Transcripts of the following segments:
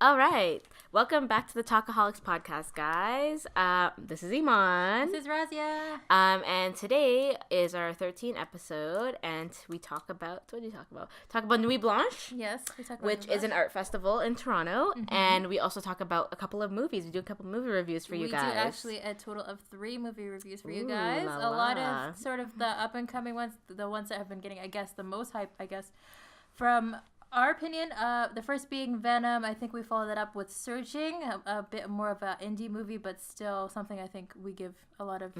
All right. Welcome back to the Talkaholics podcast, guys. This is Iman. This is Raazia. And today is our 13th episode, and we talk about, what do you talk about? Talk about Nuit Blanche. Yes, we talk about which is an art festival in Toronto, and we also talk about a couple of movies. We do a couple of movie reviews for you guys. We do actually a total of 3 movie reviews for you guys. A lot of sort of the up-and-coming ones, the ones that have been getting, I guess, the most hype, from our opinion, the first being Venom. I think we followed that up with Searching, a bit more of an indie movie, but still something I think we give a lot of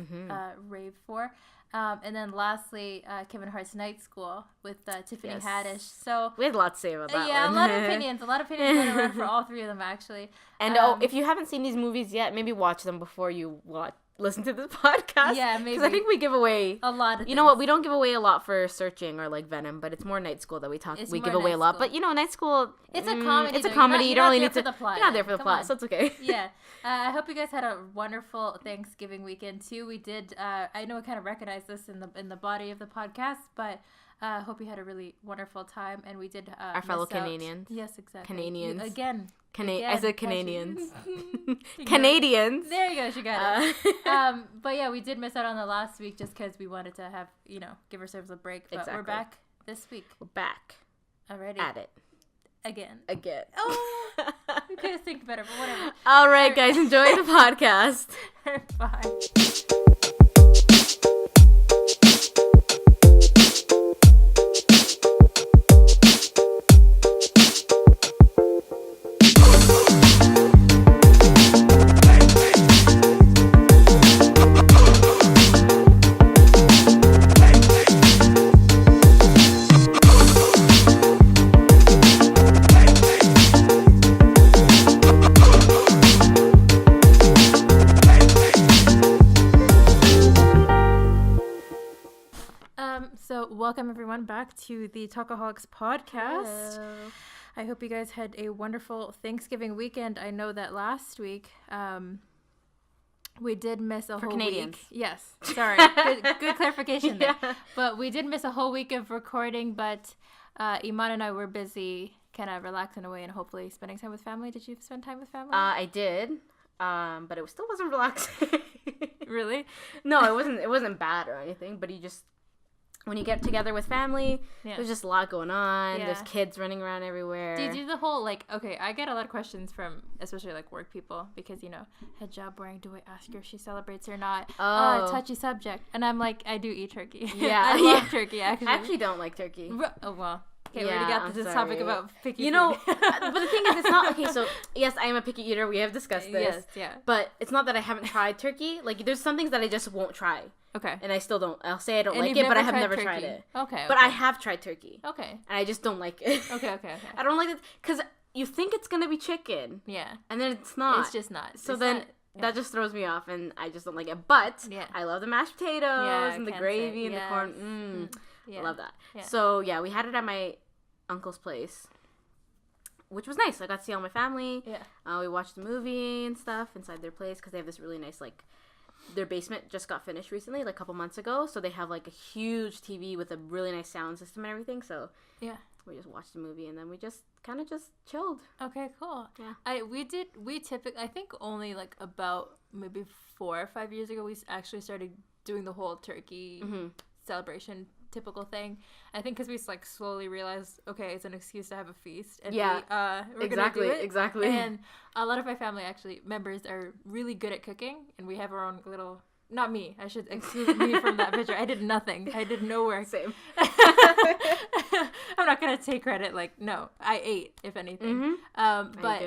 rave for. And then lastly, Kevin Hart's Night School with Tiffany Haddish. So we had a lot to say about that yeah, one. a lot of opinions going around for all 3 of them, actually. And if you haven't seen these movies yet, maybe watch them before you listen to this podcast. Yeah, maybe. Because I think we give away a lot of things. You know what? We don't give away a lot for Searching or like Venom, but it's more Night School that we give away a lot. But Night School, it's a comedy. It's a comedy. You don't really need to. You're not there for the plot, so it's okay. Yeah. I hope you guys had a wonderful Thanksgiving weekend too. We did. I know I kind of recognize this in the body of the podcast, but I hope you had a really wonderful time, and we did. Our fellow Canadians. Yes, exactly. Canadians. Again. I said Canadians. Canadians. There you go. She got it. But yeah, we did miss out on the last week just because we wanted to have, give ourselves a break. But we're back this week. We're back. Already. At it. Again. Oh. We could have think better, but whatever. All right, guys. Enjoy the podcast. Bye. Welcome everyone back to the Talkaholics podcast. Hello. I hope you guys had a wonderful Thanksgiving weekend. I know that last week we did miss a whole Canadians. week. Yes, sorry. Good clarification there. But we did miss a whole week of recording, but Iman and I were busy kind of relaxing away and hopefully spending time with family. Did you spend time with family? I did, but it still wasn't relaxing. Really? No, it wasn't bad or anything, but when you get together with family, there's just a lot going on. Yeah. There's kids running around everywhere. Do you do the whole, I get a lot of questions from, especially, work people, because, hijab wearing, do I ask her if she celebrates or not? Oh, touchy subject. And I'm like, I do eat turkey. Yeah. I love turkey, actually. I actually don't like turkey. Oh, well. Okay, we already got this topic about picky food. But the thing is, it's not, okay, so, yes, I am a picky eater. We have discussed this. Yes, yeah. But it's not that I haven't tried turkey. There's some things that I just won't try. Okay. And I still don't. I'll say I don't like it, but I have never tried it. Okay. But I have tried turkey. Okay. And I just don't like it. Okay. I don't like it because you think it's gonna be chicken. Yeah. And then it's not. It's just not. So that just throws me off, and I just don't like it. But I love the mashed potatoes and the gravy and the corn. I love that. Yeah. So we had it at my uncle's place, which was nice. I got to see all my family. Yeah. We watched the movie and stuff inside their place because they have this really nice their basement just got finished recently, a couple months ago. So they have a huge TV with a really nice sound system and everything. So we just watched the movie and then we just kind of just chilled. Okay, cool. Yeah. We typically, I think only about maybe 4 or 5 years ago, we actually started doing the whole turkey celebration typical thing. I think because we slowly realized, okay, it's an excuse to have a feast, and we're exactly gonna do it. Exactly. And a lot of my family members are really good at cooking, and we have our own little. Not me. I should exclude me from that picture. I did nothing. I did no work. Same. I'm not gonna take credit. No, I ate, if anything. But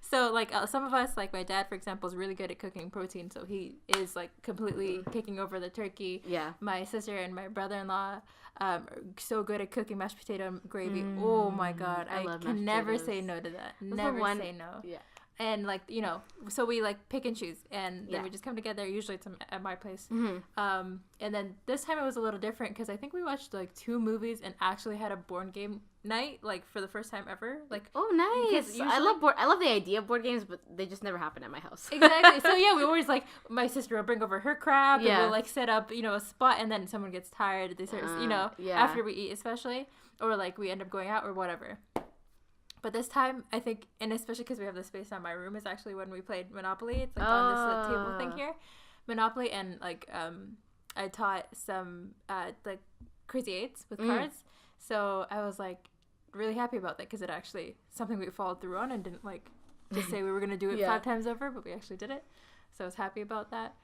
so some of us, my dad, for example, is really good at cooking protein, so he is completely taking over the turkey. Yeah. My sister and my brother-in-law are so good at cooking mashed potato gravy. Oh my god, I can never say no to that. Never say no. Yeah. And so we pick and choose, and then we just come together. Usually it's at my place. And then this time it was a little different because I think we watched 2 movies and actually had a board game night for the first time ever. Oh, nice! Usually, I love the idea of board games, but they just never happen at my house. Exactly. So we always my sister will bring over her crap, and we'll set up a spot, and then someone gets tired. They start after we eat, especially, or we end up going out or whatever. But this time, I think, and especially because we have the space now, my room is actually when we played Monopoly. It's like on this table thing here. Monopoly, and like I taught some like Crazy Eights with cards. So I was like really happy about that because it actually something we followed through on and didn't like just say we were going to do it 5 times over, but we actually did it. So I was happy about that.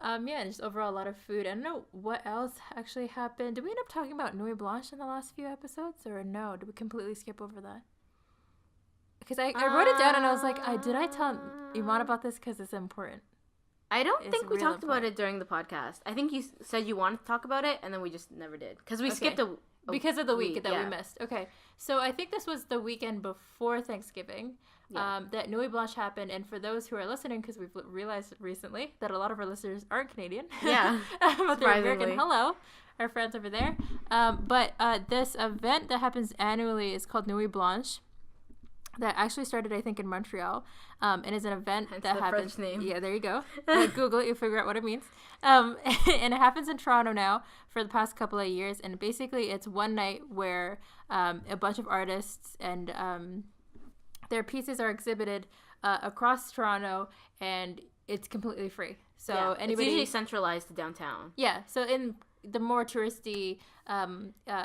And just overall a lot of food. I don't know what else actually happened. Did we end up talking about Nuit Blanche in the last few episodes, or no? Did we completely skip over that? Because I wrote it down and I was like, did I tell Iman about this because it's important? I don't think we talked about it during the podcast. I think you said you wanted to talk about it, and then we just never did. Because we skipped because of the week that we missed. Okay. So I think this was the weekend before Thanksgiving that Nuit Blanche happened. And for those who are listening, because we've realized recently that a lot of our listeners aren't Canadian. Yeah. But they're American. Hello. Our friends over there. But this event that happens annually is called Nuit Blanche. That actually started, I think, in Montreal, and is an event that happens. French name. Yeah, there you go. Google it, you'll figure out what it means. And it happens in Toronto now for the past couple of years, and basically it's one night where a bunch of artists and their pieces are exhibited across Toronto, and it's completely free. So anybody, it's usually centralized to downtown. Yeah, so in the more touristy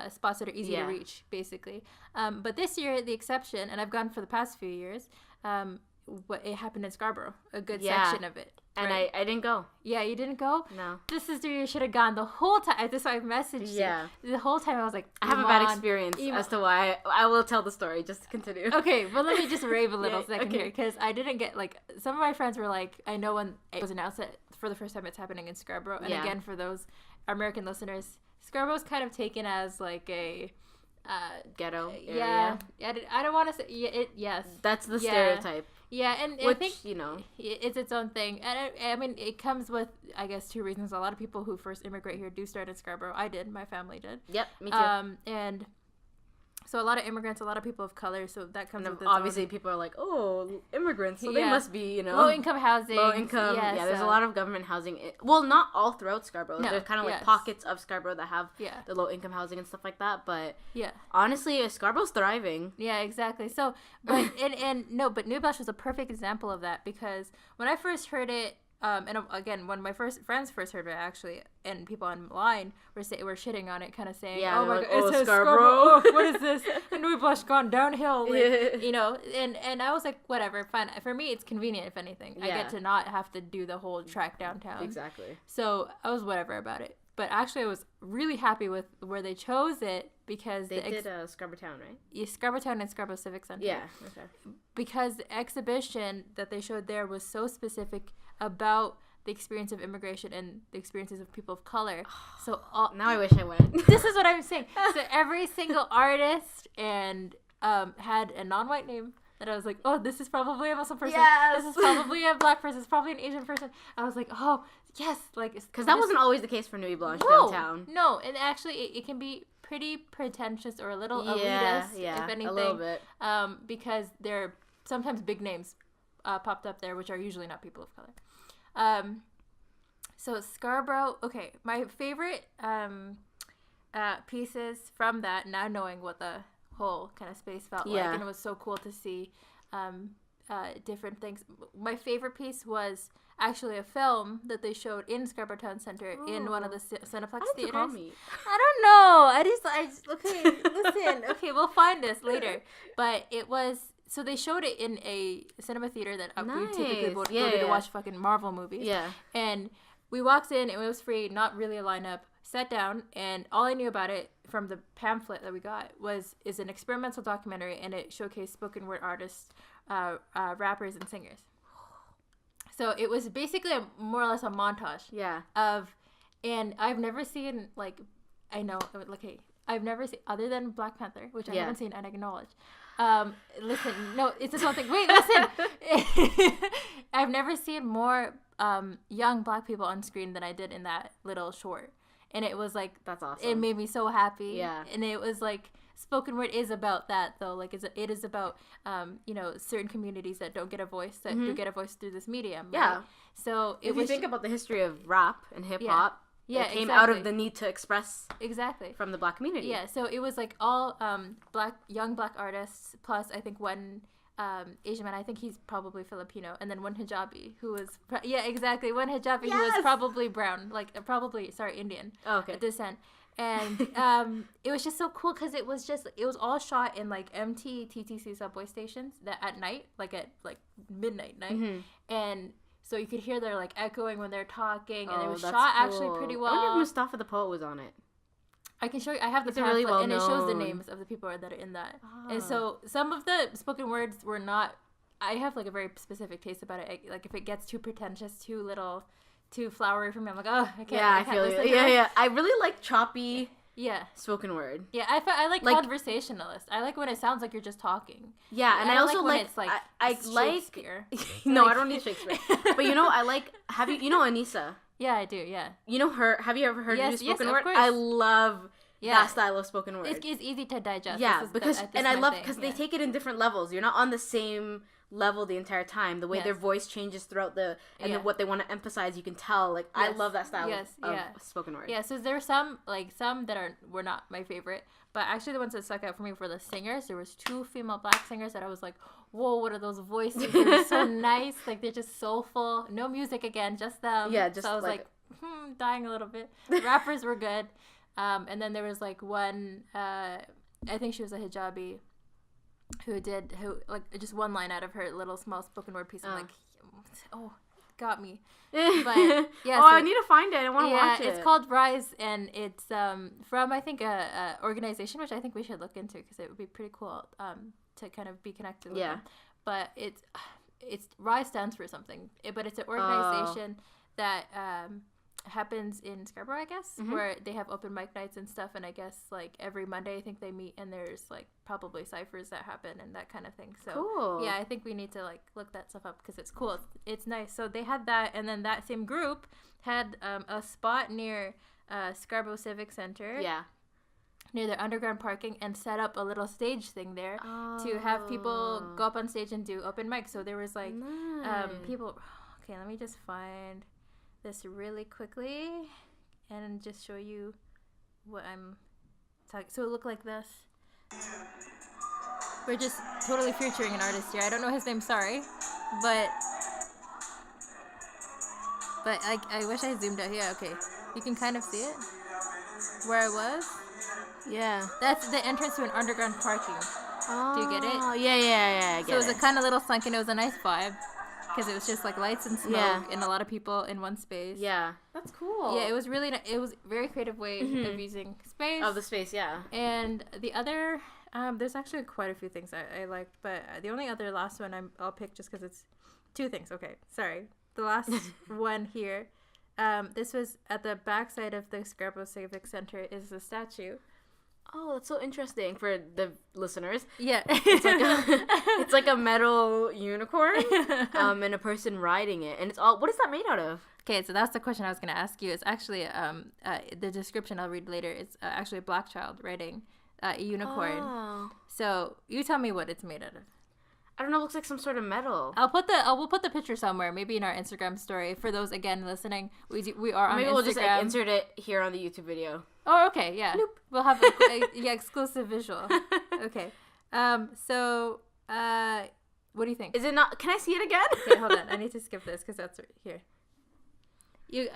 spots that are easy to reach, basically. But this year, the exception, and I've gone for the past few years, it happened in Scarborough, a good section of it. And right? I didn't go. Yeah, you didn't go? No. This is where you should have gone the whole time. This is why I messaged you. The whole time I was like, I have a bad experience as to why. I will tell the story, just to continue. Okay, well, let me just rave a little second here, because I didn't get, like, some of my friends were like, I know when it was announced that for the first time it's happening in Scarborough. And again, for those American listeners, Scarborough's kind of taken as like a ghetto area. I don't want to say yes. That's the stereotype. Yeah, and which, I think it's its own thing. And I mean, it comes with, I guess, 2 reasons. A lot of people who first immigrate here do start in Scarborough. I did. My family did. Yep, me too. And so a lot of immigrants, a lot of people of color. So that comes with its obviously people are like, oh, immigrants. So they must be, low income housing. Low income. Yeah, there's a lot of government housing. Well, not all throughout Scarborough. No, there's kind of like pockets of Scarborough that have the low income housing and stuff like that. But honestly, Scarborough's thriving. Yeah, exactly. So, but but Nuit Blanche was a perfect example of that, because when I first heard it, and again, when my friends first heard it, actually, and people online were shitting on it, kind of saying, "Oh my god, it's Scarborough! What is this? Nuit Blanche gone downhill?" Like, and I was like, whatever, fine. For me, it's convenient. If anything, I get to not have to do the whole trek downtown. Exactly. So I was whatever about it. But actually, I was really happy with where they chose it, because they did Scarborough Town, right? Yeah, Scarborough Town and Scarborough Civic Center. Yeah. Okay. Because the exhibition that they showed there was so specific about the experience of immigration and the experiences of people of color. So now I wish I went. This is what I'm saying. So every single artist and had a non-white name that I was like, oh, this is probably a Muslim person. Yes. This is probably a black person. This is probably an Asian person. I was like, oh, yes. Like, because that wasn't always the case for Nuit Blanche downtown. No, and actually it can be pretty pretentious or a little elitist, if anything. A little bit. Because there are sometimes big names popped up there, which are usually not people of color. So Scarborough, okay, my favorite pieces from that, now knowing what the whole kind of space felt like, and it was so cool to see different things. My favorite piece was actually a film that they showed in Scarborough Town Center in one of the Cineplex theaters. Call me? I don't know. I just okay, listen. Okay, we'll find this later. But it was, so they showed it in a cinema theater that we typically go to watch fucking Marvel movies. Yeah. And we walked in, and it was free, not really a lineup. Sat down, and all I knew about it from the pamphlet that we got is an experimental documentary, and it showcased spoken word artists, rappers, and singers. So it was basically more or less a montage. Yeah. And I've never seen, like, I've never seen, other than Black Panther, which I haven't seen and acknowledge. Listen, no, it's just one thing. Wait, listen. I've never seen more young Black people on screen than I did in that little short. And it was like, that's awesome. It made me so happy. Yeah. And it was like, spoken word is about that, though. Like, it is about, certain communities that don't get a voice, that do get a voice through this medium. Right? Yeah. So if you think about the history of rap and hip hop, Yeah, it came out of the need to express from the Black community. Yeah, so it was like all young black artists plus I think one Asian man. I think he's probably Filipino, and then one hijabi who was one hijabi who was probably brown, Indian descent. And it was just so cool because it was all shot in like empty TTC subway stations that at night, like at like midnight, and so you could hear they're like echoing when they're talking, and it was shot actually pretty well. I wonder if Mustafa the Poet was on it. I can show you. I have the pamphlet, really and it shows the names of the people that are in that. And so some of the spoken words were not. I have like a very specific taste about it. Like if it gets too pretentious, too little, too flowery for me, I'm like, oh, I can't. Yeah, I feel it. Yeah. I really like choppy. Yeah. Spoken word. Yeah, I like conversationalist. I like when it sounds like you're just talking. Yeah, and I also like when it's like I Shakespeare. No, I don't need Shakespeare. But I like. You know Anissa? Yeah, I do. Yeah. You know her? Have you ever heard her spoken word? I love that style of spoken word. It's easy to digest. Yeah, I love because they take it in different levels. You're not on the same level the entire time. The way their voice changes throughout and what they want to emphasize, you can tell. Like I love that style of spoken word. Yeah, so there were some that were not my favorite, but actually the ones that stuck out for me were the singers. There was 2 female black singers that I was like, whoa, what are those voices? They're so nice. Like they're just soulful. No music again, just them. Yeah, just so I was like dying a little bit. The rappers were good. And then there was like one, I think she was a hijabi who just one line out of her little small spoken word piece. I'm like, oh, got me. But yeah. I need to find it. I want to watch it. It's called Rise, and it's from I think a organization which I think we should look into because it would be pretty cool to kind of be connected with them. But it's Rise stands for something, but it's an organization that happens in Scarborough, I guess, where they have open mic nights and stuff, and I guess like every Monday I think they meet, and there's like probably ciphers that happen and that kind of thing. So cool. Yeah, I think we need to like look that stuff up because it's cool. It's nice. So they had that, and then that same group had a spot near Scarborough Civic Center. Yeah. Near their underground parking, and set up a little stage thing there to have people go up on stage and do open mic. So there was like people. Okay, let me just find this really quickly and just show you what I'm talking. So it looked like this. We're just totally featuring an artist here. I don't know his name, sorry, but I wish I zoomed out. Yeah, okay, you can kind of see it where I was. Yeah, that's the entrance to an underground parking. Oh, do you get it? Oh, yeah. I get it. So it was a kind of little sunken. It was a nice vibe. Because it was just like lights and smoke and a lot of people in one space. Yeah, that's cool. Yeah, it was really it was a very creative way of using space. Of the space, yeah. And the other, there's actually quite a few things I liked, but the only other last one I'll pick just because it's 2 things. Okay, sorry. The last one here, this was at the backside of the Scarborough Civic Center is the statue. Oh, that's so interesting for the listeners. Yeah. It's like a metal unicorn and a person riding it. And it's all, what is that made out of? Okay, so that's the question I was going to ask you. It's actually, the description I'll read later, it's actually a black child riding a unicorn. Oh. So you tell me what it's made out of. I don't know, it looks like some sort of metal. We'll put the picture somewhere, maybe in our Instagram story. For those, again, listening, we are on Instagram. Maybe we'll just insert it here on the YouTube video. Oh, okay, yeah. Nope. We'll have exclusive visual. Okay. So, what do you think? Is it not? Can I see it again? Okay, hold on. I need to skip this because that's here.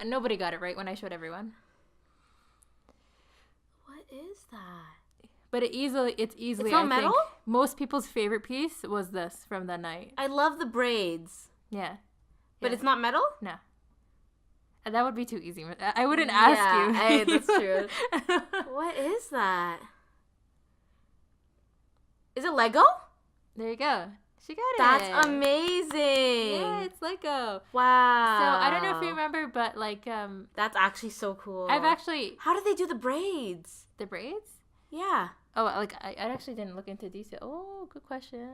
Nobody got it right when I showed everyone. What is that? But it's easily. It's not metal? Think most people's favorite piece was this from the night. I love the braids. Yeah. But it's not metal? No. That would be too easy. I wouldn't ask you. Hey, that's true. What is that? Is it Lego? There you go. She got it. That's amazing. Yeah, it's Lego. Wow. So I don't know if you remember, but like that's actually so cool. I've actually. How do they do the braids? The braids? Yeah. Oh, like I actually didn't look into detail. Oh, good question.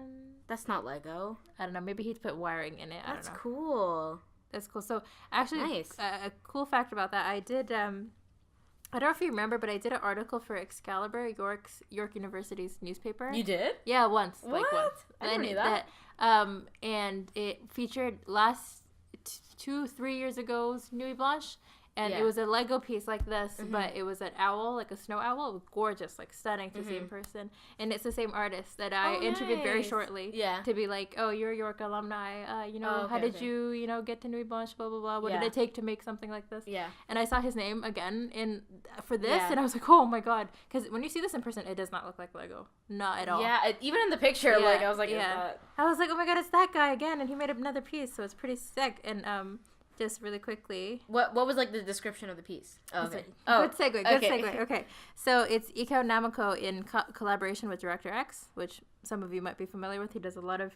That's not Lego. I don't know. Maybe he'd put wiring in it. I don't know. That's cool. That's cool. So actually, nice. A cool fact about that, I did. I don't know if you remember, but I did an article for Excalibur, York University's newspaper. You did? Yeah, once. What? Like once. I didn't know that. And it featured last 2-3 years ago's Nuit Blanche, And it was a Lego piece like this, but it was an owl, like a snow owl. It was gorgeous, like stunning to see in person. And it's the same artist that I interviewed very shortly to be like, oh, you're a York alumni. How did you, get to Nuit Blanche, blah, blah, blah. What did it take to make something like this? Yeah. And I saw his name again for this, and I was like, oh my God. Because when you see this in person, it does not look like Lego. Not at all. Yeah, even in the picture, I was like, I was like, oh my God, it's that guy again. And he made another piece, so it's pretty sick. And, just really quickly. What was like the description of the piece? Oh, okay. Good segue. Okay. So it's Iko Namiko in collaboration with Director X, which some of you might be familiar with. He does a lot of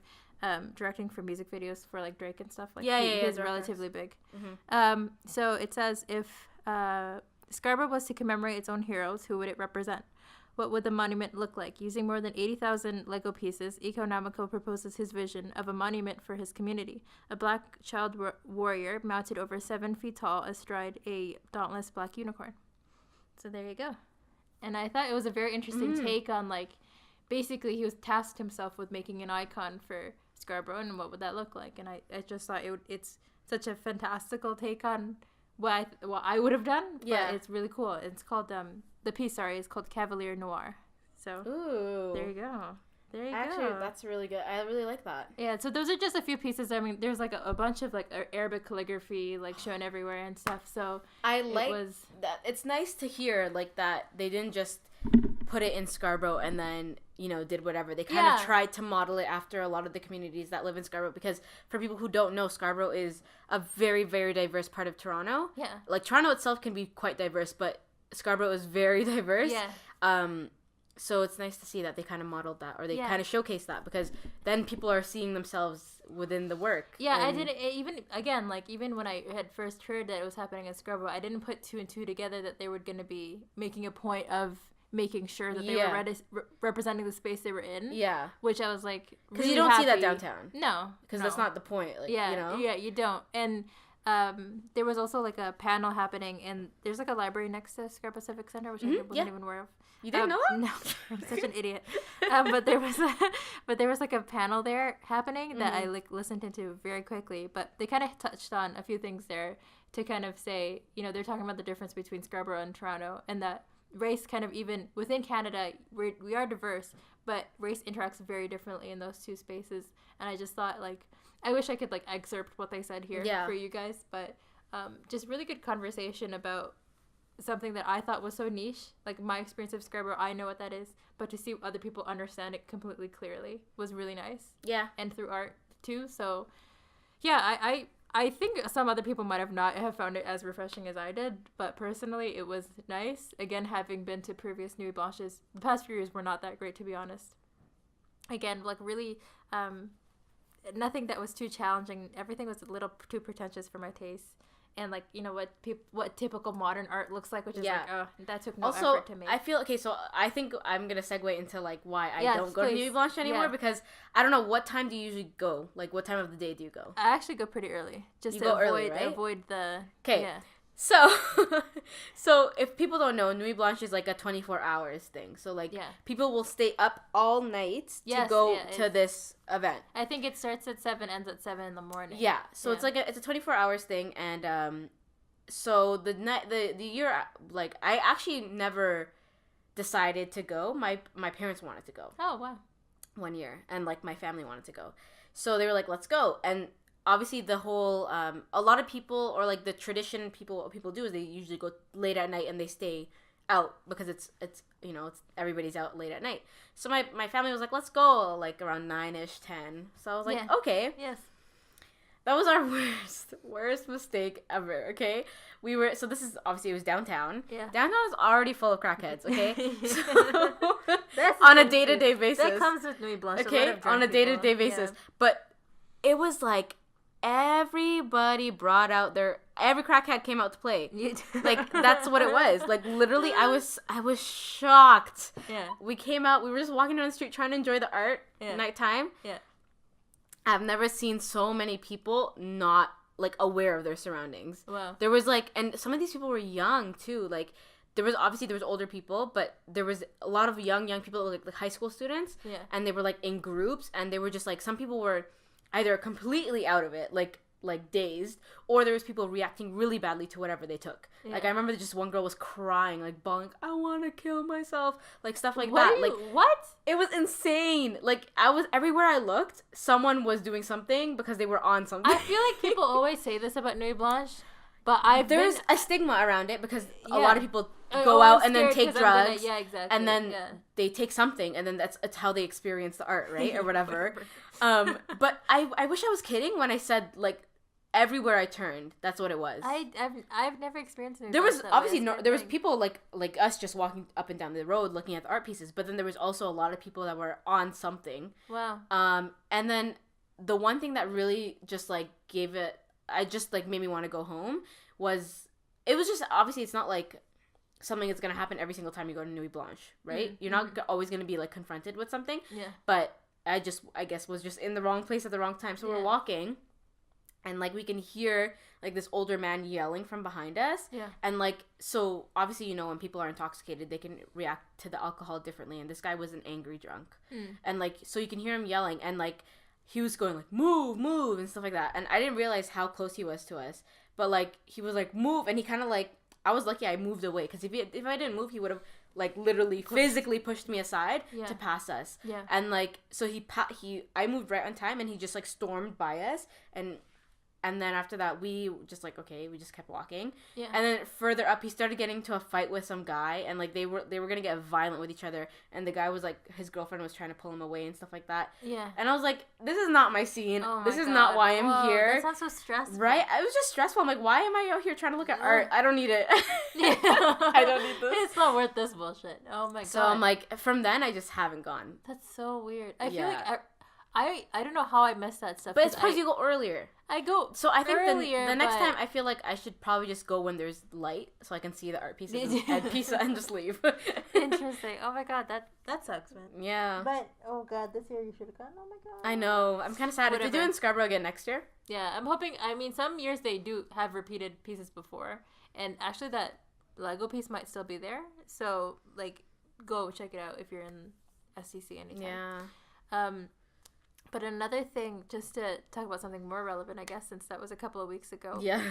directing for music videos for like Drake and stuff. Like he's relatively big. Mm-hmm. So it says, if Scarborough was to commemorate its own heroes, who would it represent? What would the monument look like? Using more than 80,000 Lego pieces, Iko Namiko proposes his vision of a monument for his community. A black child warrior mounted over 7 feet tall astride a dauntless black unicorn. So there you go. And I thought it was a very interesting take on, like, basically he was tasked himself with making an icon for Scarborough, and what would that look like? And I just thought it's such a fantastical take on what I would have done. But it's really cool. It's called... The piece, is called Cavalier Noir. So, there you go. Actually, that's really good. I really like that. Yeah, so those are just a few pieces. I mean, there's like a bunch of like Arabic calligraphy like shown everywhere and stuff. So I like that. It's nice to hear like that they didn't just put it in Scarborough and then, did whatever. They kind of tried to model it after a lot of the communities that live in Scarborough, because for people who don't know, Scarborough is a very, very diverse part of Toronto. Yeah. Like Toronto itself can be quite diverse, but Scarborough is very diverse. Yeah. So it's nice to see that they kind of modeled that, or they kind of showcased that, because then people are seeing themselves within the work. Yeah, I didn't even when I had first heard that it was happening in Scarborough, I didn't put 2 and 2 together that they were going to be making a point of making sure that they were representing the space they were in. Yeah. Which I was like, because you don't see that downtown. No. Because that's not the point. Like, Yeah, you don't. And there was also like a panel happening, and there's like a library next to Scarborough Civic Center, which I wasn't even aware of. You didn't know that? No, I'm such an idiot. But there was like a panel there happening that I like listened into very quickly. But they kind of touched on a few things there to kind of say, they're talking about the difference between Scarborough and Toronto, and that race kind of, even within Canada, we are diverse, but race interacts very differently in those two spaces. And I just thought, like, I wish I could like excerpt what they said here for you guys, but just really good conversation about something that I thought was so niche. Like my experience of Scarborough, I know what that is, but to see other people understand it completely clearly was really nice. Yeah. And through art too. So yeah, I think some other people might not have found it as refreshing as I did, but personally it was nice. Again, having been to previous Nuit Blanches, the past few years were not that great, to be honest. Again, like really nothing that was too challenging. Everything was a little too pretentious for my taste. And like, what typical modern art looks like, which is like, oh, that took no effort to make. I feel, okay, so I think I'm going to segue into like why I don't go to Nuit Blanche anymore, because I don't know, what time do you usually go? Like, what time of the day do you go? I actually go pretty early, just to avoid the... Okay. Yeah. So if people don't know, Nuit Blanche is like a 24 hours thing. So like people will stay up all night to go to this event. I think it starts at 7, ends at 7 in the morning. Yeah. So it's like it's a 24 hours thing, and so the year, like, I actually never decided to go. My parents wanted to go. Oh wow. One year, and like my family wanted to go. So they were like, let's go. And obviously the whole a lot of people, or like the tradition what people do is they usually go late at night and they stay out, because it's everybody's out late at night. So my family was like, let's go, like around 9ish, 10. So I was like, okay. Yes. That was our worst mistake ever, okay? So this is, obviously it was downtown. Yeah. Downtown is already full of crackheads, okay? So, on a day-to-day basis. That comes with Nuit Blanche. Okay? On a day-to-day basis. Yeah. But it was like, everybody brought out every crackhead came out to play. Like, that's what it was. Like, literally, I was shocked. Yeah. We came out, we were just walking down the street trying to enjoy the art nighttime. Yeah. I've never seen so many people not, like, aware of their surroundings. Wow. There was, like, and some of these people were young, too. Like, there was older people, but there was a lot of young people, like high school students. Yeah. And they were, like, in groups, and they were just, like, some people were either completely out of it, like like dazed, or there was people reacting really badly to whatever they took. Yeah. Like I remember just one girl was crying, like bawling, I want to kill myself, like stuff like that. Like what? It was insane. Like I was everywhere I looked, someone was doing something because they were on something. I feel like people always say this about Nuit Blanche, but there's a stigma around it because a lot of people go out and then take drugs, and then they take something, and then that's how they experience the art, right, or whatever. But I wish I was kidding when I said like everywhere I turned, that's what it was. I've never experienced it. There was obviously there was people like us just walking up and down the road looking at the art pieces, but then there was also a lot of people that were on something. Wow. And then the one thing that really just like made me want to go home was, it was just, obviously it's not like something that's going to happen every single time you go to Nuit Blanche, right? Mm-hmm. You're not always going to be like confronted with something. Yeah. But I guess was just in the wrong place at the wrong time. So we're walking, and like we can hear like this older man yelling from behind us. Yeah. And like, so obviously, when people are intoxicated, they can react to the alcohol differently. And this guy was an angry drunk. And like, so you can hear him yelling, and like he was going like, move, move, and stuff like that. And I didn't realize how close he was to us. But like, he was like, move. And he kind of like, I was lucky I moved away. Because if I didn't move, he would have like literally physically pushed me aside to pass us. Yeah. And like, so I moved right on time, and he just like stormed by us. And then after that, we just like, okay, we just kept walking. Yeah. And then further up, he started getting into a fight with some guy, and like they were gonna get violent with each other. And the guy was like, his girlfriend was trying to pull him away and stuff like that. Yeah. And I was like, this is not my scene. This is not why I'm here. That sounds so stressful. Right? I was just stressful. I'm like, why am I out here trying to look at art? I don't need it. I don't need this. It's not worth this bullshit. Oh my god. So I'm like, from then I just haven't gone. That's so weird. I feel like I don't know how I missed that stuff. But it's because you go earlier. I go So I think the next time, I feel like I should probably just go when there's light, so I can see the art pieces and just leave. Interesting. Oh my god, that sucks, man. Yeah. But oh god, this year you should have gone. Oh my god. I know. I'm kind of sad. If they're doing Scarborough again next year. Yeah, I'm hoping. I mean, some years they do have repeated pieces before, and actually that Lego piece might still be there. So like, go check it out if you're in SCC anytime. Yeah. But another thing, just to talk about something more relevant, I guess, since that was a couple of weeks ago. Yeah.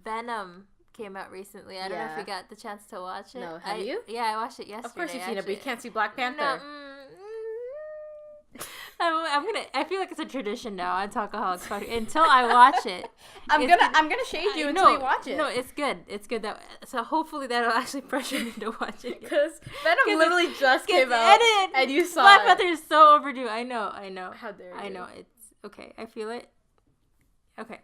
Venom came out recently. I don't know if you got the chance to watch it. No, have you? Yeah, I watched it yesterday. Of course you've seen it, but you can't see Black Panther. No, I feel like it's a tradition now on Talkaholics until I watch it. I'm gonna shade you until you watch it. No, it's good. It's good so hopefully that'll actually pressure me to watch it. Because Venom literally just came out, and you saw Black Panther is so overdue. I know. How dare you? I know. It's okay. I feel it. Okay.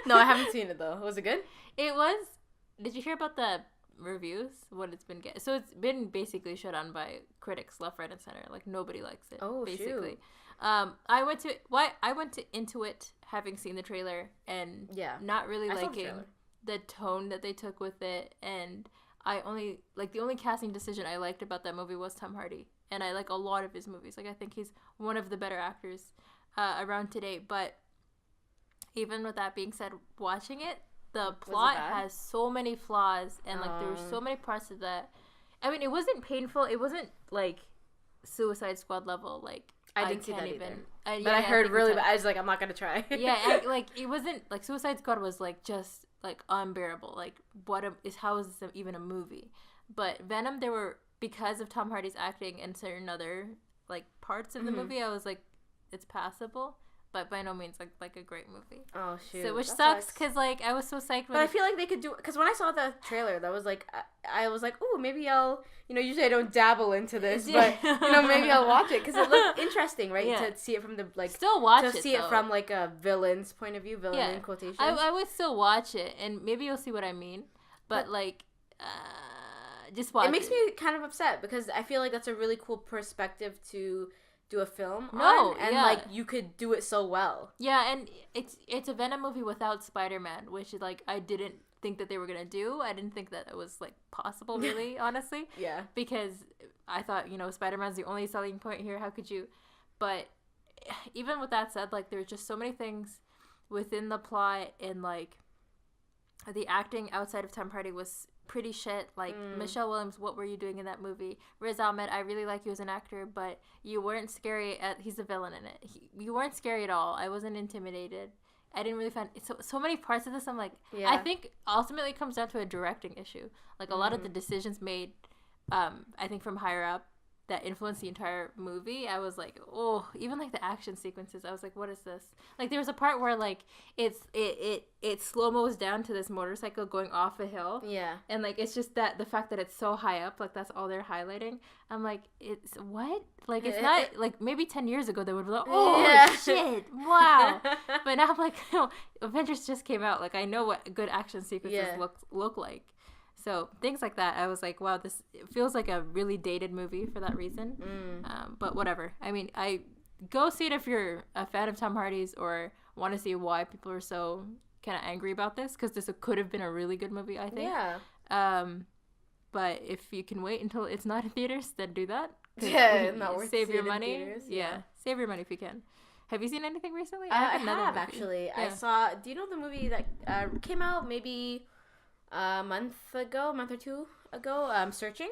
No, I haven't seen it though. Was it good? It was. Did you hear about the reviews? What it's been getting? So it's been basically shut on by critics left, right, and center. Like nobody likes it. Oh, basically. Shoot. I went into it having seen the trailer and not really liking the tone that they took with it, and the only casting decision I liked about that movie was Tom Hardy, and I like a lot of his movies. Like I think he's one of the better actors around today. But even with that being said, watching it, the plot has so many flaws, and like there were so many parts of that. I mean, it wasn't painful. It wasn't like Suicide Squad level. Like I didn't see that either. But I heard really bad. I was like, I'm not gonna try. Like it wasn't like Suicide Squad was like just like unbearable. Like how is this even a movie? But Venom, there were, because of Tom Hardy's acting and certain other like parts of the movie, I was like, it's passable. But by no means like a great movie. Oh shoot! So which sucks because like I was so psyched. But I feel like they could do, because when I saw the trailer, that was like I was like, oh, maybe I'll, usually I don't dabble into this, but maybe I'll watch it because it looked interesting, right? Yeah. To see it from the still watch to it, see it from like a villain's point of view, in quotations. I would still watch it, and maybe you'll see what I mean. But like, just watch it. It makes me kind of upset because I feel like that's a really cool perspective to do a film like you could do it so well. Yeah, and it's a Venom movie without Spider-Man, which like I didn't think that they were gonna do. I didn't think that it was like possible, really, honestly. Yeah. Because I thought, Spider-Man's the only selling point here. How could you? But even with that said, like there's just so many things within the plot, and like the acting outside of Tom Hardy was pretty shit. Like Michelle Williams, what were you doing in that movie? Riz Ahmed, I really like you as an actor, but you weren't scary. He's the villain in it. You weren't scary at all. I wasn't intimidated. I didn't really find so many parts of this. I'm like, I think ultimately it comes down to a directing issue. Like a lot of the decisions made, I think from higher up that influenced the entire movie. I was like, oh, even like the action sequences. I was like, what is this? Like there was a part where like it slow-mo's down to this motorcycle going off a hill. Yeah. And like it's just that the fact that it's so high up, like that's all they're highlighting. I'm like, it's what? Like it's not like maybe 10 years ago they would be like, oh shit, wow. But now I'm like, no, Avengers just came out. Like I know what good action sequences look like. So things like that, I was like, wow, this feels like a really dated movie for that reason. But whatever. I mean, I go see it if you're a fan of Tom Hardy's or want to see why people are so kind of angry about this, because this could have been a really good movie, I think. Yeah. But if you can wait until it's not in theaters, then do that. Yeah, not worth save your money. Yeah, save your money if you can. Have you seen anything recently? I have actually. Yeah. I saw. Do you know the movie that came out maybe a month or two ago? Searching.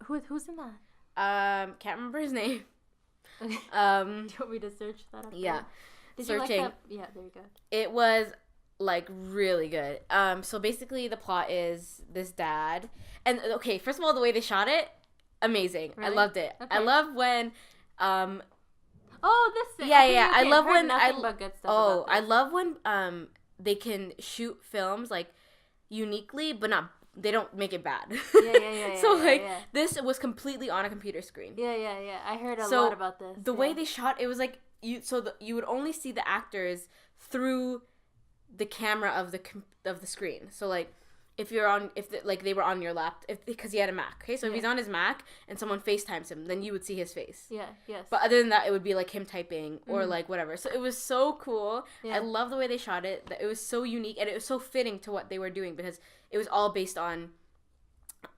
Who's in that? Can't remember his name. Okay. Do you want me to search that up? Yeah. Did Searching. You like that? Yeah, there you go. It was like really good. So basically the plot is this dad, and okay, first of all, the way they shot it, amazing. Really? I loved it. Okay. I love when this thing. Yeah, yeah. Okay. I love when I love when they can shoot films like uniquely, but they don't make it bad. Yeah. So this was completely on a computer screen. Yeah. I heard a lot about this. The way they shot it was like you would only see the actors through the camera of the screen. So like if they were on your lap, because he had a Mac. Okay, so if he's on his Mac and someone FaceTimes him, then you would see his face. Yeah, yes. But other than that, it would be like him typing or like whatever. So it was so cool. Yeah. I love the way they shot it. It was so unique and it was so fitting to what they were doing because it was all based on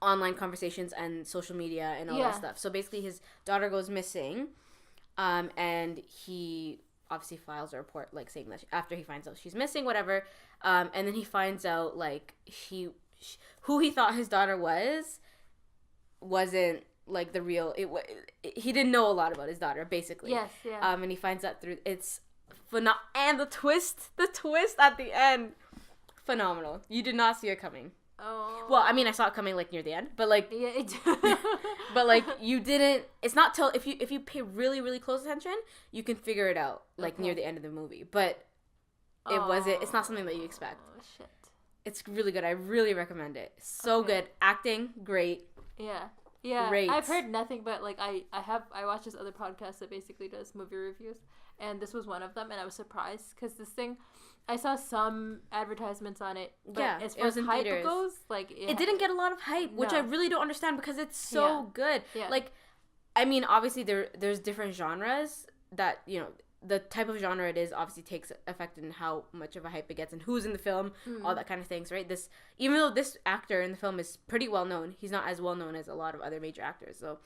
online conversations and social media and all that stuff. So basically, his daughter goes missing, and he obviously files a report like saying that after he finds out she's missing, whatever. And then he finds out like who he thought his daughter wasn't like the real. He didn't know a lot about his daughter basically. Yes, yeah. And he finds that through it's phenomenal, and the twist at the end, phenomenal. You did not see it coming. Oh. Well, I mean, I saw it coming like near the end, but like, but like you didn't. It's not till if you pay really really close attention, you can figure it out like near the end of the movie. But it's not something that you expect. Oh shit! It's really good. I really recommend it. So good. Acting great. Yeah. Great. I've heard nothing but like I watched this other podcast that basically does movie reviews, and this was one of them, and I was surprised because this thing. I saw some advertisements on it, but as far as hype goes, like it didn't get a lot of hype, which I really don't understand because it's so good. Yeah. Like, I mean, obviously there's different genres that the type of genre it is obviously takes effect in how much of a hype it gets and who's in the film, all that kind of things, right? Even though this actor in the film is pretty well known, he's not as well known as a lot of other major actors. So,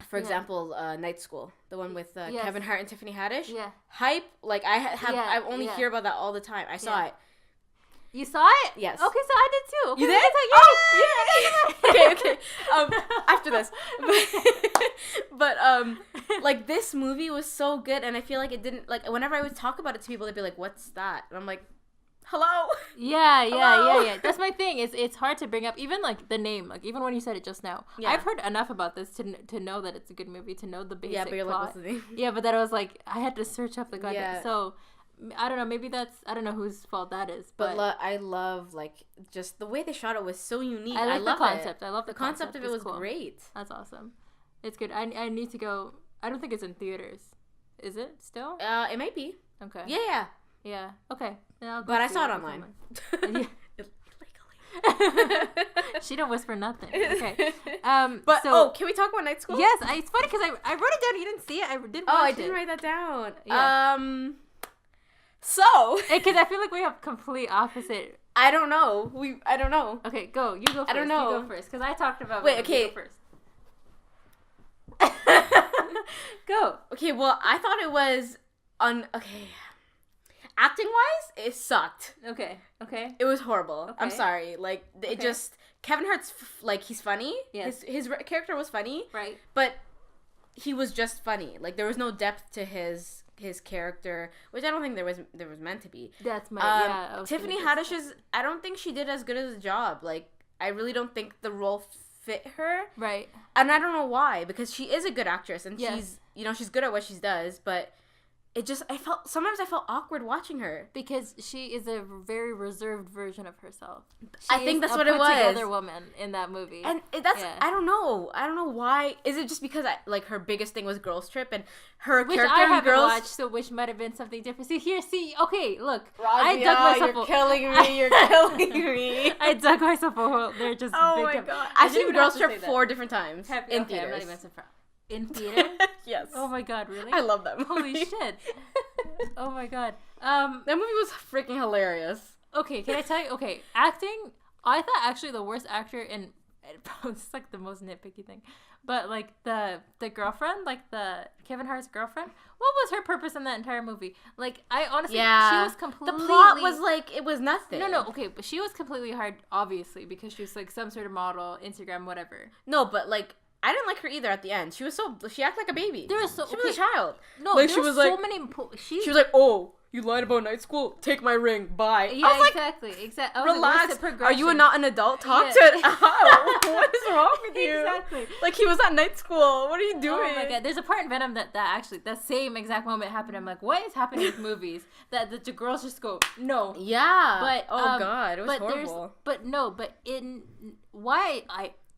for example, Night School, the one with Kevin Hart and Tiffany Haddish. Yeah. Hype, like I only hear about that all the time. I saw it. You saw it? Yes. Okay, so I did too. Okay, you did? Yeah. Okay. After this, but like this movie was so good, and I feel like it didn't like whenever I would talk about it to people, they'd be like, "What's that?" And I'm like, hello. Yeah. That's my thing. It's hard to bring up even like the name. Like even when you said it just now, I've heard enough about this to know that it's a good movie, to know the basic plot. Like, what's the name? Yeah, but then I was like, I had to search up the goddamn. Yeah. So I don't know. Maybe I don't know whose fault that is. But I love like just the way they shot it was so unique. I love the concept. I love the concept of it was cool. Great. That's awesome. It's good. I need to go. I don't think it's in theaters. Is it still? It might be. Okay. Yeah. Okay. But I saw it online. Illegally. She don't whisper nothing. Okay. But can we talk about Night School? Yes. It's funny because I wrote it down. You didn't see it. I did. I didn't write that down. Yeah. So. Because I feel like we have complete opposite. I don't know. I don't know. Okay, go. You go first. I don't know. You go first because I talked about. Wait. Okay. You go first. Go. Okay. Well, I thought it was okay. Acting wise, it sucked. Okay. It was horrible. Okay. I'm sorry. Like it just Kevin Hart's like he's funny. Yes. His character was funny. Right. But he was just funny. Like there was no depth to his his character, which I don't think there was meant to be. That's my Tiffany Haddish's. I don't think she did as good as a job. Like, I really don't think the role fit her. Right. And I don't know why, because she is a good actress and she's good at what she does, but sometimes I felt awkward watching her because she is a very reserved version of herself. I think that's what it was. She is a put-together woman in that movie, and I don't know why. Is it just because her biggest thing was Girls Trip and her which character I in haven't Girls, watched, so which might have been something different. Okay, look, Raazia, I dug myself. You're killing me. You're killing me. I dug myself a hole. They're just. Oh my god! I've seen Girls Trip 4 different times in theaters. I'm not even surprised. In theater? Yes. Oh my god, really? I love that movie. Holy shit. Oh my god. That movie was freaking hilarious. Okay, can I tell you? Okay, acting, I thought actually the worst actor in, it's like the most nitpicky thing, but like the girlfriend, like the Kevin Hart's girlfriend, what was her purpose in that entire movie? Like, I honestly, she was completely... The plot was like, it was nothing. No, okay, but she was completely hard, obviously, because she was like some sort of model, Instagram, whatever. No, but like, I didn't like her either at the end. She acted like a baby. She was a child. No, like, there was so many... She was like, oh, you lied about night school? Take my ring. Bye. Yeah, I was exactly. Relax. Are you not an adult? Talk to it out. What is wrong with you? Exactly. Like, he was at night school. What are you doing? Oh my god. There's a part in Venom that actually, that same exact moment happened. I'm like, what is happening with movies? That the girls just go, no. Yeah. But, oh god, it was horrible.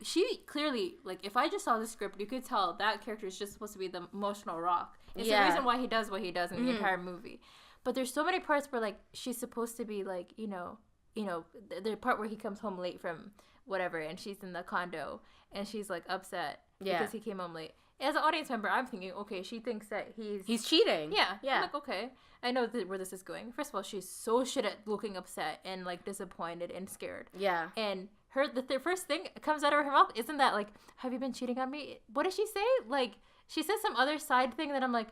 She clearly, like, if I just saw the script, you could tell that character is just supposed to be the emotional rock. It's the reason why he does what he does in the entire movie. But there's so many parts where, like, she's supposed to be, like, you know, the part where he comes home late from whatever, and she's in the condo, and she's, like, upset because he came home late. As an audience member, I'm thinking, okay, she thinks that he's cheating. Yeah. I'm like, okay, I know where this is going. First of all, she's so shit at looking upset and, like, disappointed and scared. Yeah. And the first thing comes out of her mouth isn't that, like, have you been cheating on me? What does she say? Like, she says some other side thing that I'm like,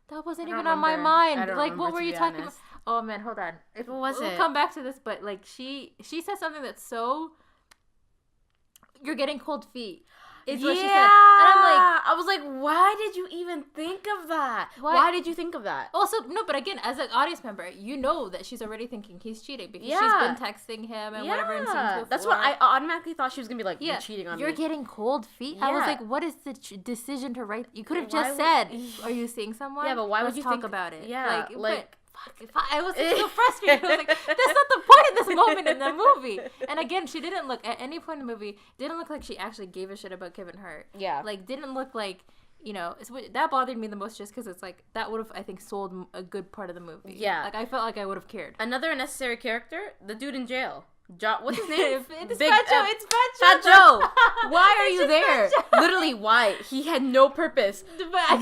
that wasn't even on my mind. Like, what were you talking about? Oh man, hold on. We'll come back to this, but like, she says something that's so, you're getting cold feet. Is what she said. And I'm like, I was like, why did you even think of that? Why did you think of that? Also, no, but again, as an audience member, you know that she's already thinking he's cheating because she's been texting him and whatever in scenes before. That's what I automatically thought she was gonna be like, you're cheating on me. You're getting cold feet? I was like, what is the decision to write? You could have just said, are you seeing someone? Yeah, but why would you talk about it? Yeah, like I was so frustrated. I was like, that's not the point of this moment in the movie. And again, she didn't look, at any point in the movie, didn't look like she actually gave a shit about Kevin Hart. Yeah. Like, didn't look like, you know, that bothered me the most just because it's like, that would have, I think, sold a good part of the movie. Yeah. Like, I felt like I would have cared. Another unnecessary character, the dude in jail. What's his name? It's Fat Joe. It's Fat Joe. Why are you there? Literally, why? He had no purpose. But I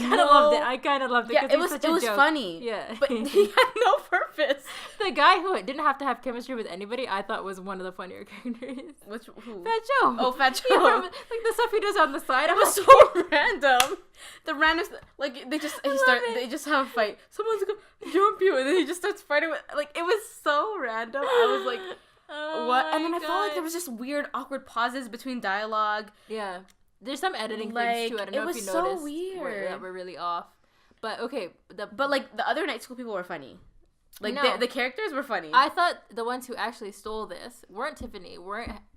kind of loved it. Yeah, it was funny. Yeah, but he had no purpose. The guy who didn't have to have chemistry with anybody, I thought was one of the funnier characters. Who? Fat Joe. Oh, Fat Joe. Like the stuff he does on the side. It was so random. The random, like they just have a fight. Someone's gonna jump you, and then he just starts fighting with. Like, it was so random. I was like. What? And then I felt like there was just weird, awkward pauses between dialogue. Yeah. There's some editing things too. I don't know if you noticed. Weird. That were really off. But okay. But like the other night school people were funny. Like the characters were funny. I thought the ones who actually stole this weren't Tiffany,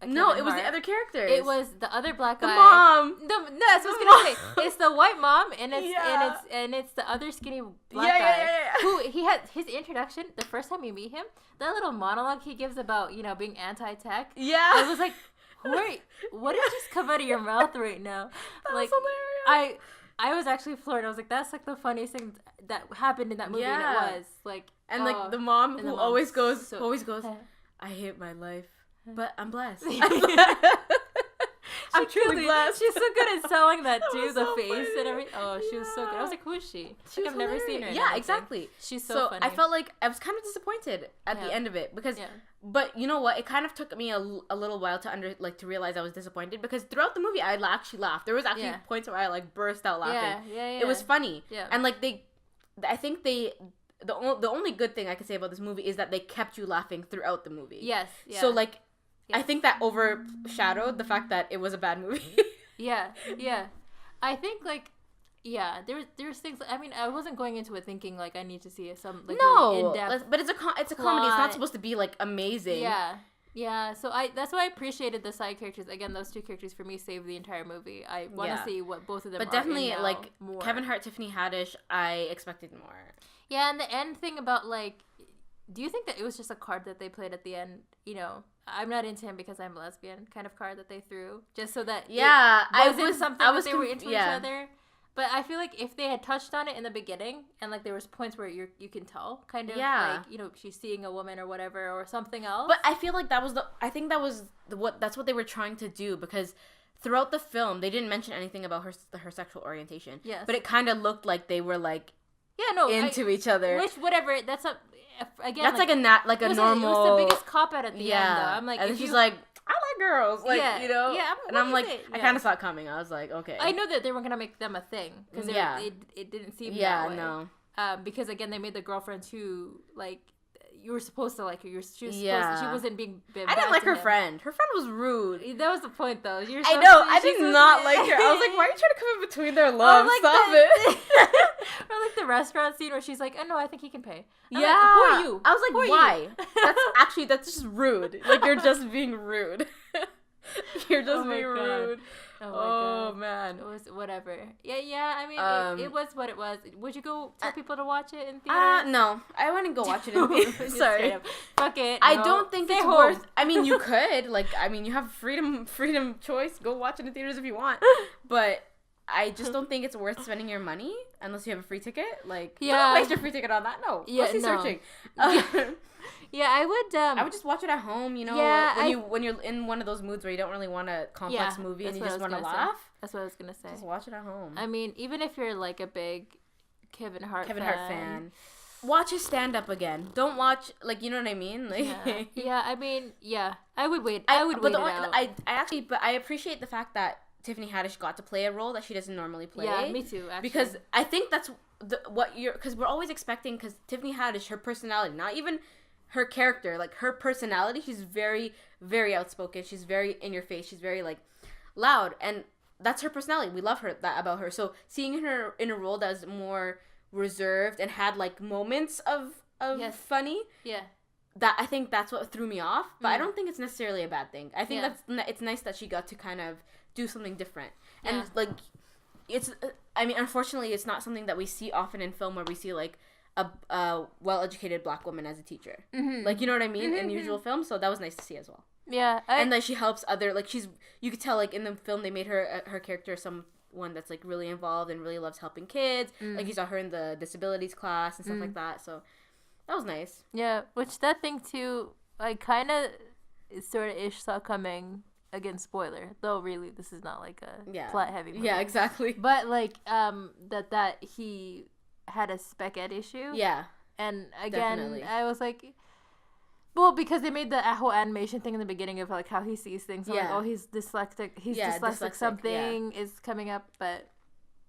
No, it was the other characters. It was the other black guy. The mom. No, that's what I was gonna say. It's the white mom, and it's the other skinny black guy. Yeah. Who he had his introduction the first time you meet him. That little monologue he gives about being anti-tech. Yeah. I was like, wait, what did just come out of your mouth right now? That was hilarious. I was actually floored. I was like, that's like the funniest thing that happened in that movie, and it was like. And like the mom who always goes, I hate my life, but I'm blessed. I'm truly blessed. She's so good at selling that too, the face funny. And everything. Oh, she was so good. I was like, who is she? I've never seen her. Yeah, exactly. She's so funny. I felt like I was kind of disappointed at the end of it because, but you know what? It kind of took me a little while to realize I was disappointed because throughout the movie I actually laughed. There was actually points where I like burst out laughing. Yeah. It was funny. Yeah. And like I think the only good thing I can say about this movie is that they kept you laughing throughout the movie. Yes. Yeah. So like. Yes. I think that overshadowed the fact that it was a bad movie. Yeah. I think Yeah, there's things. I mean, I wasn't going into it thinking like I need to see some like no, really in-depth but it's a comedy. It's not supposed to be like amazing. Yeah. So that's why I appreciated the side characters. Again, those two characters for me saved the entire movie. I want to see what both of them. But definitely, like more. Kevin Hart, Tiffany Haddish, I expected more. Yeah, and the end thing about like, do you think that it was just a card that they played at the end? You know, I'm not into him because I'm a lesbian kind of card that they threw just so that I was something that they were into each other. But I feel like if they had touched on it in the beginning and like there was points where you can tell kind of like, you know, she's seeing a woman or whatever or something else. But I feel like that's what they were trying to do, because throughout the film they didn't mention anything about her sexual orientation. Yes. But it kind of looked like they were like into each other. Which whatever, that's a again that's like a normal. It was the biggest cop out at the end though. I'm like, and she's like, I like girls, like, you know. Yeah, and I'm like, I kind of saw it coming. I was like, okay. I know that they weren't gonna make them a thing because it didn't seem that way. No. Because again, they made the girlfriend who like you were supposed to like her. She wasn't being. I didn't like her friend. Her friend was rude. That was the point, though. I know. I did not like her. I was like, why are you trying to come in between their love? Stop it. Or like the restaurant scene where she's like, "Oh no, I think he can pay." Like, who are you? I was like, why? That's just rude. Like, you're just being rude. You're just being rude. Oh man. It was whatever. Yeah. I mean, it was what it was. Would you go tell people to watch it in theaters? No. I wouldn't go watch it in theaters. Sorry. Fuck it. I don't think it's worth. I mean, you could. Like, I mean, you have freedom choice. Go watch it in theaters if you want. But I just don't think it's worth spending your money unless you have a free ticket. Like, don't waste your free ticket on that. No. Yeah. Searching. Yeah, I would just watch it at home, you know, when you're in one of those moods where you don't really want a complex movie and you just want to laugh. That's what I was going to say. Just watch it at home. I mean, even if you're like a big Kevin Hart fan, watch his stand-up again. Don't watch, like, you know what I mean? Like, I mean, I would wait. I wait it out. But I appreciate the fact that Tiffany Haddish got to play a role that she doesn't normally play. Yeah, me too, actually. Because I think that's because we're always expecting, because Tiffany Haddish, her personality, not even her character, like her personality, she's very, very outspoken. She's very in your face. She's very like loud, and that's her personality. We love that about her. So seeing her in a role that's more reserved and had like moments of funny, that I think that's what threw me off. But I don't think it's necessarily a bad thing. I think it's nice that she got to kind of do something different, and like it's. I mean, unfortunately, it's not something that we see often in film, where we see like a well-educated black woman as a teacher. Mm-hmm. Like, you know what I mean? In usual films. So that was nice to see as well. Yeah. And then she helps other, like, you could tell, like, in the film they made her character someone that's, like, really involved and really loves helping kids. Like, you saw her in the disabilities class and stuff like that. So that was nice. Yeah, which that thing, too, I kind of sort of saw coming. Again, spoiler, though really this is not, like, a plot-heavy movie. Yeah, exactly. But, like, that he had a spec ed issue. Yeah. And again, definitely. I was like, well, because they made the whole animation thing in the beginning of like how he sees things. Like, oh, he's dyslexic. He's dyslexic. Something is coming up. But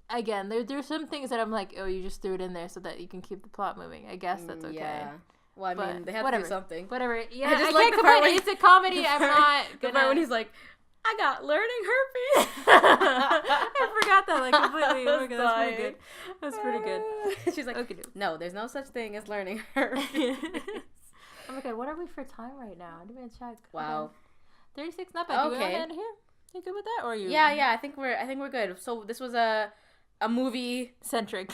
again, there's some things that I'm like, oh, you just threw it in there so that you can keep the plot moving. I guess that's okay. Yeah. Well, I mean, they have to do something. Whatever. Yeah, I can't complain. It's a comedy. I'm not the part when he's like, I got learning herpes. I forgot that, like, completely. Oh my god, that's pretty good. That's pretty good. She's like, okay, no, there's no such thing as learning herpes. Oh my god, what are we for time right now? I didn't check. Wow. 36, not bad. Okay. You want to here? You good with that, or are you? Yeah. I think we're good. So this was a movie centric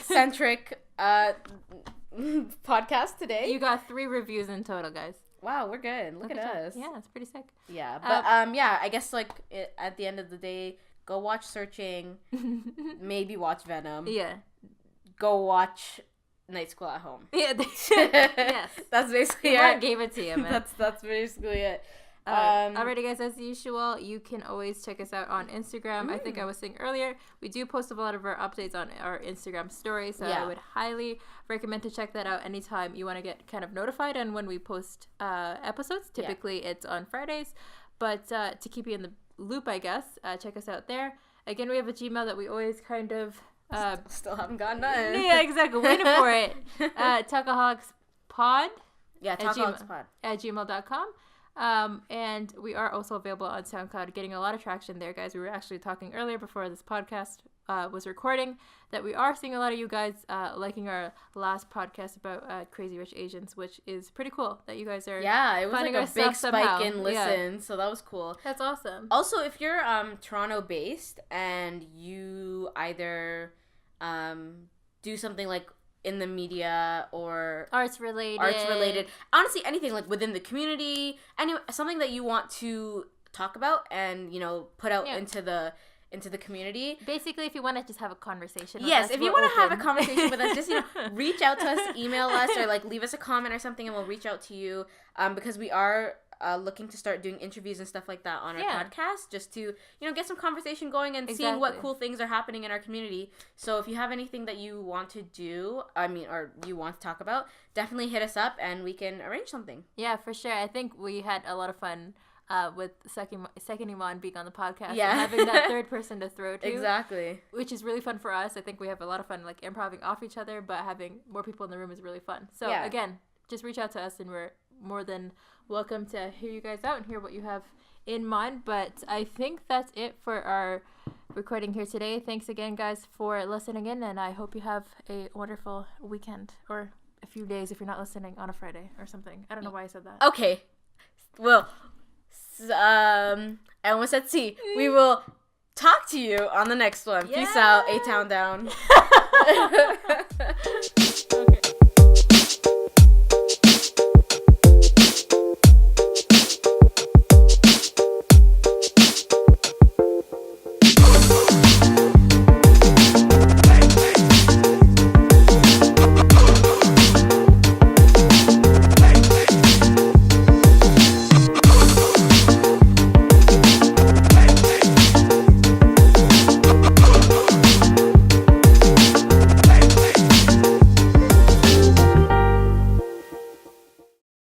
podcast today. You got 3 reviews in total, guys. Wow, we're good. Look at us. Yeah, it's pretty sick. Yeah, but I guess like at the end of the day, go watch Searching. Maybe watch Venom. Yeah. Go watch Night School at Home. Yeah. Yes. That's basically it. I gave it to you, man. That's basically it. Alrighty, guys, as usual, you can always check us out on Instagram. I think I was saying earlier, we do post a lot of our updates on our Instagram stories, so I would highly recommend to check that out anytime you want to get kind of notified and when we post episodes. Typically, it's on Fridays, but to keep you in the loop, I guess, check us out there. Again, we have a Gmail that we always kind of... still haven't gotten done. Yeah, exactly. Waiting for it. Talkaholics Pod. Yeah, Talkaholics Pod. At gmail.com. And we are also available on SoundCloud, getting a lot of traction there, guys. We were actually talking earlier before this podcast was recording, that we are seeing a lot of you guys liking our last podcast about Crazy Rich Asians, which is pretty cool that you guys are it was like a big spike in listens, so that was cool. That's awesome. Also, if you're Toronto based and you either do something like in the media or arts related, honestly anything like within the community, something that you want to talk about and put out into the community. Basically, if you want to just have a conversation with yes, us, if you want to have a conversation with us, just reach out to us, email us, or like leave us a comment or something, and we'll reach out to you, because we are looking to start doing interviews and stuff like that on our podcast, just to get some conversation going and seeing what cool things are happening in our community. So if you have anything that you want to do, or you want to talk about, definitely hit us up and we can arrange something. Yeah, for sure. I think we had a lot of fun with second Iman being on the podcast and having that third person to throw to. Exactly. Which is really fun for us. I think we have a lot of fun like improvising off each other, but having more people in the room is really fun. So again, just reach out to us and we're more than welcome to hear you guys out and hear what you have in mind. But I think that's it for our recording here today. Thanks again, guys, for listening in, and I hope you have a wonderful weekend or a few days if you're not listening on a Friday or something. I don't know why I said that. Okay. Well, I almost said C. We will talk to you on the next one. Peace out. A-Town down.